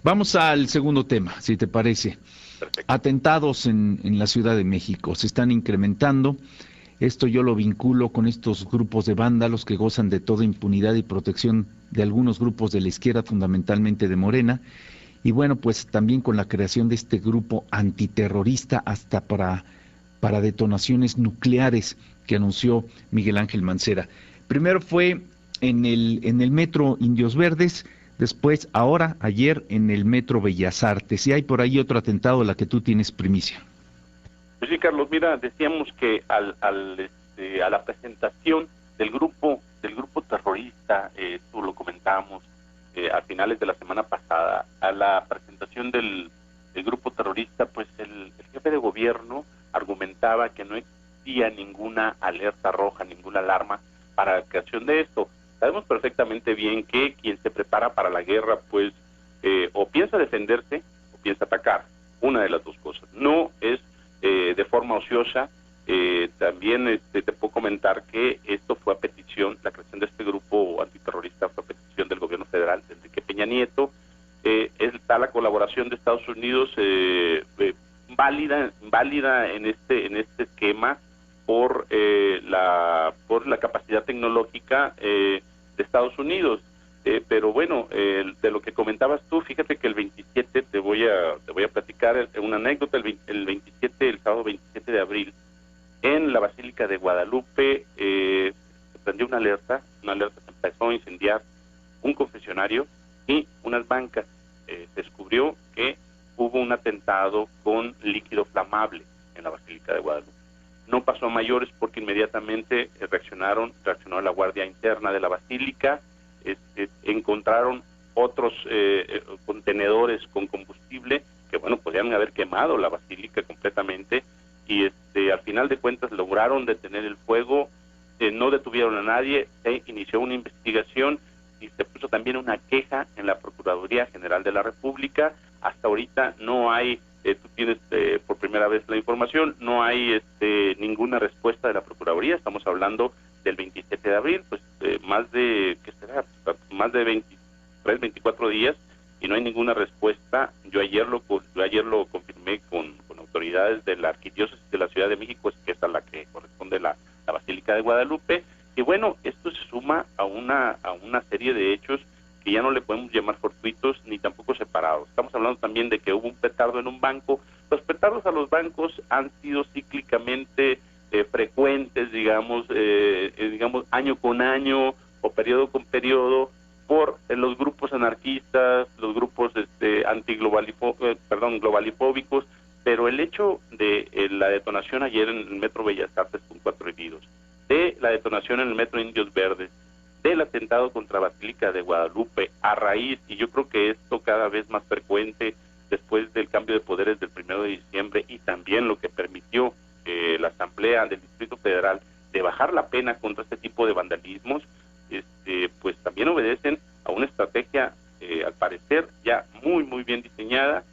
Vamos al segundo tema, si te parece. Perfecto. Atentados en la Ciudad de México se están incrementando. Esto yo lo vinculo con estos grupos de vándalos que gozan de toda impunidad y protección de algunos grupos de la izquierda, fundamentalmente de Morena. Y bueno, pues también con la creación de este grupo antiterrorista hasta para detonaciones nucleares que anunció Miguel Ángel Mancera. Primero fue en el metro Indios Verdes, después, ahora, ayer, en el metro Bellas Artes. Y hay por ahí otro atentado de la que tú tienes primicia. Pues sí, Carlos, mira, decíamos que a la presentación del grupo terrorista, tú lo comentamos a finales de la semana pasada, a la presentación del grupo terrorista, pues el jefe de gobierno argumentaba que no existía ninguna alerta roja, ninguna alarma para la creación de esto. Sabemos perfectamente bien que quien se prepara para la guerra, pues, o piensa defenderse o piensa atacar, una de las dos cosas. No es de forma ociosa. También te puedo comentar que esto fue a petición, la creación de este grupo antiterrorista fue a petición del gobierno federal, de Enrique Peña Nieto. Está la colaboración de Estados Unidos válida en este esquema por la capacidad tecnológica de Estados Unidos. Pero bueno, de lo que comentabas tú, fíjate que el 27 te voy a platicar una anécdota. El sábado 27 de abril, en la Basílica de Guadalupe, se prendió una alerta, se empezó a incendiar un confesionario y unas bancas. Se descubrió que hubo un atentado con líquido flamable en la Basílica de Guadalupe. No pasó a mayores porque inmediatamente reaccionó la Guardia Interna de la Basílica. Encontraron otros contenedores con combustible que, bueno, podrían haber quemado la basílica completamente, y al final de cuentas lograron detener el fuego. No detuvieron a nadie, se inició una investigación y se puso también una queja en la Procuraduría General de la República. Hasta ahorita no hay, tú tienes por primera vez la información, no hay ninguna respuesta de la Procuraduría. Estamos hablando del 27 de abril, pues más de 23, 24 días, y no hay ninguna respuesta. Yo ayer lo confirmé con autoridades de la Arquidiócesis de la Ciudad de México, que es a la que corresponde la Basílica de Guadalupe. Y bueno, esto se suma a una serie de hechos que ya no le podemos llamar fortuitos ni tampoco separados. Estamos hablando también de que hubo un petardo en un banco. Los petardos a los bancos han sido cíclicamente frecuentes, digamos año con año o periodo con periodo, por los grupos anarquistas, los grupos globalifóbicos. Pero el hecho de la detonación ayer en el Metro Bellas Artes con 4 heridos, de la detonación en el Metro Indios Verdes, del atentado contra Basílica de Guadalupe, a raíz, y yo creo que esto cada vez más frecuente después del cambio de poderes del 1 de diciembre, y también lo que permitió la Asamblea del Distrito Federal de bajar la pena contra este tipo de vandalismos, pues también obedecen a una estrategia, al parecer, ya muy, muy bien diseñada.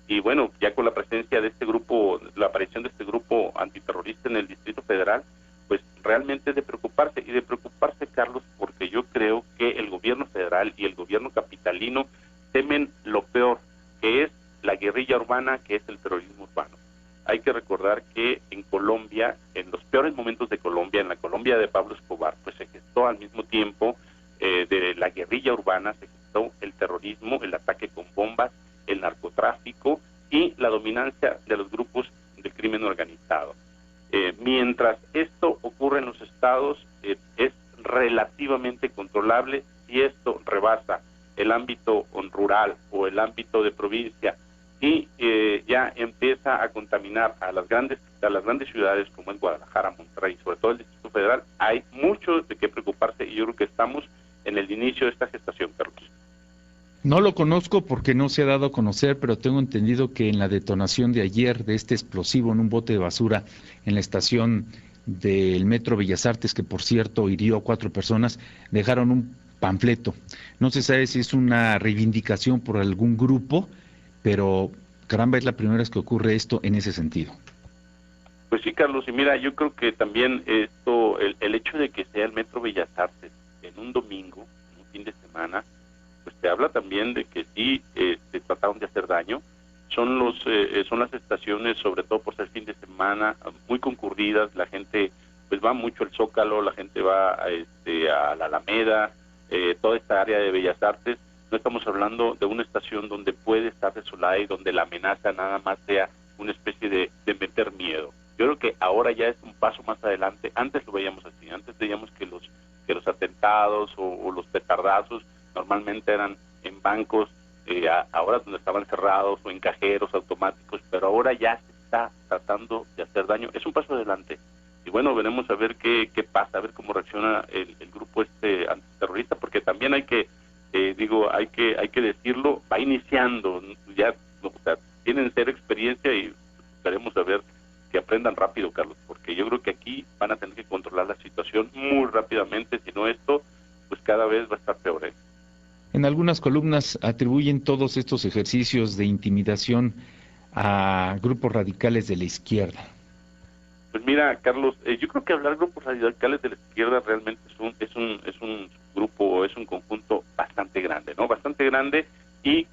Y bueno, ya con la presencia de este grupo, la aparición de este grupo antiterrorista en el Distrito Federal, pues realmente es de preocuparse, Carlos, porque yo creo que el gobierno federal y el gobierno capitalino temen lo peor, que es la guerrilla urbana, que es el terrorismo urbano. Hay que recordar que en Colombia, en los peores momentos de Colombia, en la Colombia de Pablo Escobar, pues se gestó al mismo tiempo de la guerrilla urbana, se gestó el terrorismo, el ataque con bombas, el narcotráfico y la dominancia de los grupos del crimen organizado. Mientras esto ocurre en los estados, es relativamente controlable. Si esto rebasa el ámbito rural o el ámbito de provincia y ya empieza a contaminar a las grandes ciudades como es Guadalajara, Monterrey, sobre todo el Distrito Federal, hay mucho de qué preocuparse, y yo creo que estamos en el inicio de esta gestación, Carlos. No lo conozco porque no se ha dado a conocer, pero tengo entendido que en la detonación de ayer de este explosivo en un bote de basura en la estación del Metro Bellas Artes, que por cierto hirió a 4 personas, dejaron un panfleto. No se sabe si es una reivindicación por algún grupo, pero caramba, es la primera vez que ocurre esto en ese sentido. Pues sí, Carlos, y mira, yo creo que también el hecho de que sea el Metro Bellas Artes en un domingo, en un fin de semana, pues te habla también de que sí trataron de hacer daño. Son las estaciones, sobre todo por ser fin de semana, muy concurridas. La gente pues va mucho al Zócalo, la gente va a la Alameda, toda esta área de Bellas Artes. No estamos hablando de una estación donde puede estar desolada y donde la amenaza nada más sea una especie de meter miedo. Yo creo que ahora ya es un paso más adelante. Antes lo veíamos así, antes veíamos que los atentados o los petardazos normalmente eran en bancos, ahora donde estaban cerrados, o en cajeros automáticos, pero ahora ya se está tratando de hacer daño. Es un paso adelante. Y bueno, veremos a ver qué pasa, a ver cómo reacciona el grupo antiterrorista, porque también hay que decirlo, va iniciando, ya tienen cero experiencia y esperemos a ver que aprendan rápido, Carlos, porque yo creo que aquí van a tener que controlar la situación muy rápidamente, si no esto, pues cada vez va a estar peor. En algunas columnas atribuyen todos estos ejercicios de intimidación a grupos radicales de la izquierda. Pues mira, Carlos, yo creo que hablar de grupos radicales de la izquierda realmente es un grupo, es un conjunto bastante grande, ¿no? Bastante grande y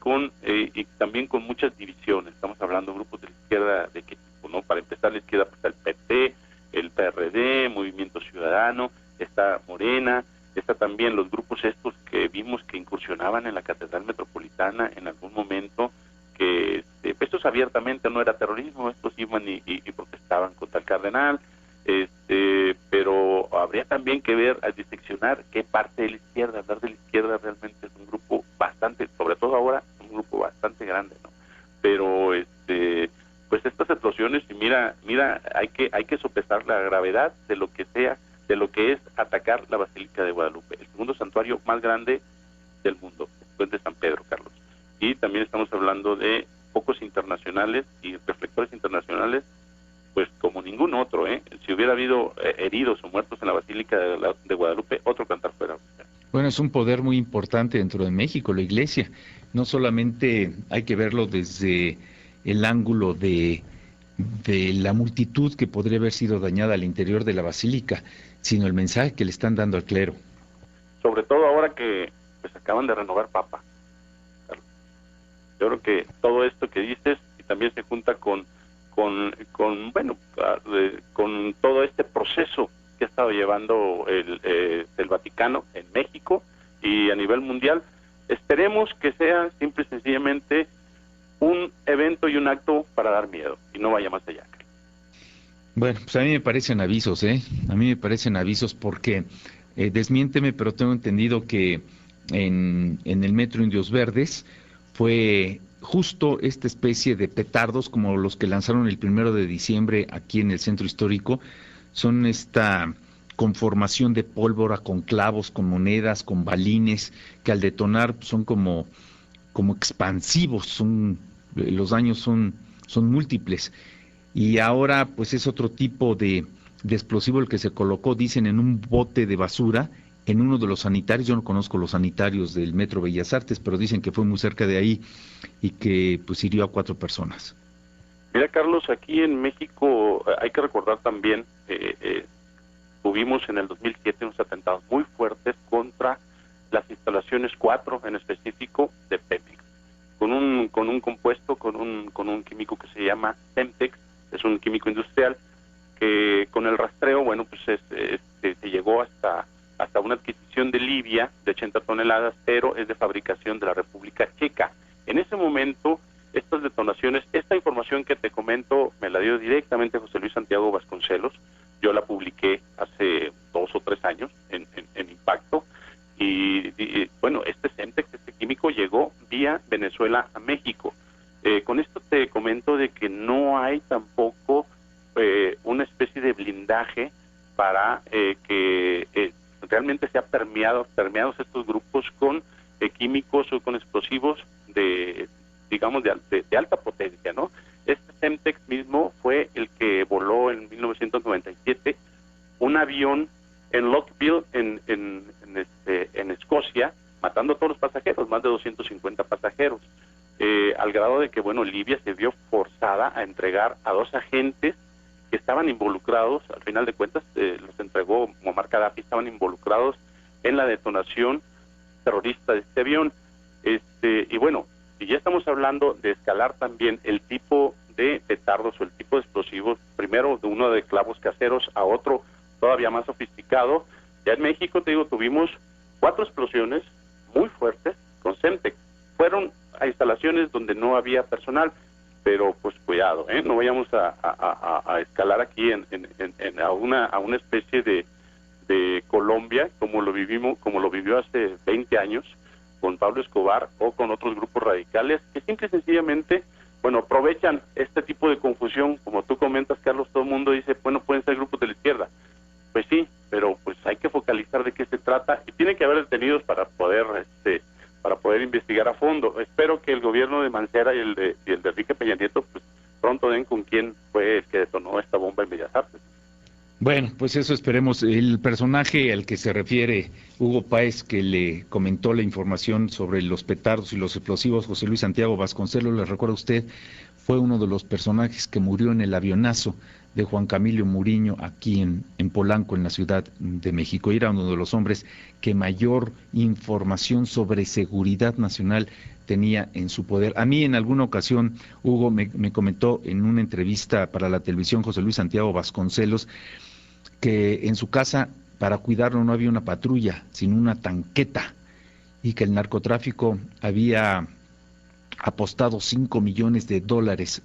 también con muchas divisiones. Estamos hablando de grupos de la izquierda de qué tipo, ¿no? Para empezar, la izquierda pues está el PT, el PRD, Movimiento Ciudadano, está Morena, está también los grupos estos que vimos que incursionaban en la Catedral Metropolitana en algún momento, que estos abiertamente no era terrorismo, estos iban y protestaban contra el cardenal, pero habría también que ver, al diseccionar qué parte de la izquierda. Hablar de la izquierda realmente es un grupo bastante, sobre todo ahora, un grupo bastante grande, ¿no? Pero pues estas explosiones, y mira, hay que sopesar la gravedad de lo que sea, de lo que es atacar la Basílica de Guadalupe, el segundo santuario más grande del mundo, después de San Pedro, Carlos. Y también estamos hablando de focos internacionales y reflectores internacionales, pues como ningún otro, Si hubiera habido heridos o muertos en la Basílica de Guadalupe, otro cantar fuera. Bueno, es un poder muy importante dentro de México, la Iglesia. No solamente hay que verlo desde el ángulo de la multitud que podría haber sido dañada al interior de la Basílica, sino el mensaje que le están dando al clero. Sobre todo ahora que pues acaban de renovar Papa. Yo creo que todo esto que dices y también se junta con todo este proceso que ha estado llevando el Vaticano en México y a nivel mundial. Esperemos que sea simple y sencillamente un evento y un acto para dar miedo y no vaya más allá. Bueno, pues a mí me parecen avisos, A mí me parecen avisos porque, desmiénteme, pero tengo entendido que en el Metro Indios Verdes fue justo esta especie de petardos como los que lanzaron el 1 de diciembre aquí en el centro histórico. Son esta conformación de pólvora con clavos, con monedas, con balines, que al detonar son como expansivos, los daños son múltiples. Y ahora pues es otro tipo de explosivo el que se colocó, dicen, en un bote de basura en uno de los sanitarios. Yo no conozco los sanitarios del Metro Bellas Artes, pero dicen que fue muy cerca de ahí y que pues hirió a 4 personas. Mira, Carlos, aquí en México hay que recordar también, tuvimos en el 2007 unos atentados muy fuertes contra las instalaciones 4 en específico de Pemex, con un compuesto, con un químico que se llama Semtex. Es un químico industrial que con el rastreo, bueno, pues se llegó hasta una adquisición de Libia de 80 toneladas, pero es de fabricación de la República Checa. En ese momento, estas detonaciones, esta información que te comento, me la dio directamente José Luis Santiago Vasconcelos. Yo la publiqué hace 2 o 3 años en Impacto. Y bueno, este Semtex, este químico, llegó vía Venezuela a México. Con esto te comento de que no hay tampoco una especie de blindaje para que realmente sea permeados estos grupos con químicos o con explosivos de alta potencia, ¿no? Este Semtex mismo fue el que voló en 1997 un avión en Lockville, en Escocia, matando a todos los pasajeros, más de 250 pasajeros, al grado de que, bueno, Libia se vio forzada a entregar a 2 agentes que estaban involucrados, al final de cuentas los entregó Muammar Gaddafi, estaban involucrados en la detonación terrorista de este avión. Y bueno, si ya estamos hablando de escalar también el tipo de petardos o el tipo de explosivos, primero de uno de clavos caseros a otro todavía más sofisticado, ya en México, te digo, tuvimos 4 explosiones muy fuertes con Semtec. Fueron a instalaciones donde no había personal, pero pues cuidado, no vayamos a escalar aquí a una especie de Colombia como lo vivió hace 20 años con Pablo Escobar o con otros grupos radicales que simple y sencillamente, bueno, aprovechan este tipo de confusión. Como tú comentas, Carlos, todo el mundo dice, bueno, pueden ser grupos de la izquierda. Pues sí, pero pues hay que focalizar de qué se trata y tiene que haber detenidos para poder investigar a fondo. Espero que el gobierno de Mancera y el de Enrique Peña Nieto pues pronto den con quién fue el que detonó esta bomba en Bellas Artes. Bueno, pues eso esperemos. El personaje al que se refiere Hugo Páez, que le comentó la información sobre los petardos y los explosivos, José Luis Santiago Vasconcelos, le recuerda a usted, fue uno de los personajes que murió en el avionazo de Juan Camilo Muriño aquí en Polanco, en la Ciudad de México. Era uno de los hombres que mayor información sobre seguridad nacional tenía en su poder. A mí en alguna ocasión, Hugo me comentó en una entrevista para la televisión José Luis Santiago Vasconcelos que en su casa para cuidarlo no había una patrulla, sino una tanqueta, y que el narcotráfico había apostado $5 millones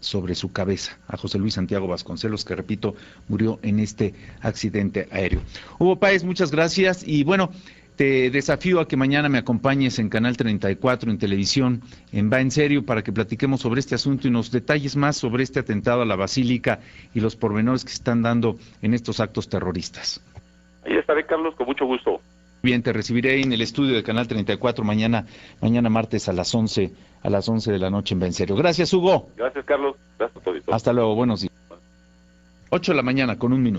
sobre su cabeza a José Luis Santiago Vasconcelos, que repito, murió en este accidente aéreo. Hugo Páez, muchas gracias y bueno, te desafío a que mañana me acompañes en Canal 34 en televisión, en Va en Serio, para que platiquemos sobre este asunto y nos detalles más sobre este atentado a la Basílica y los pormenores que se están dando en estos actos terroristas. Ahí estaré, Carlos, con mucho gusto. Bien, te recibiré en el estudio de Canal 34 mañana martes a las 11 de la noche en Va en Serio. Gracias, Hugo. Gracias, Carlos. Gracias a todos. Hasta luego, buenos días. 8 de la mañana con 1 minuto.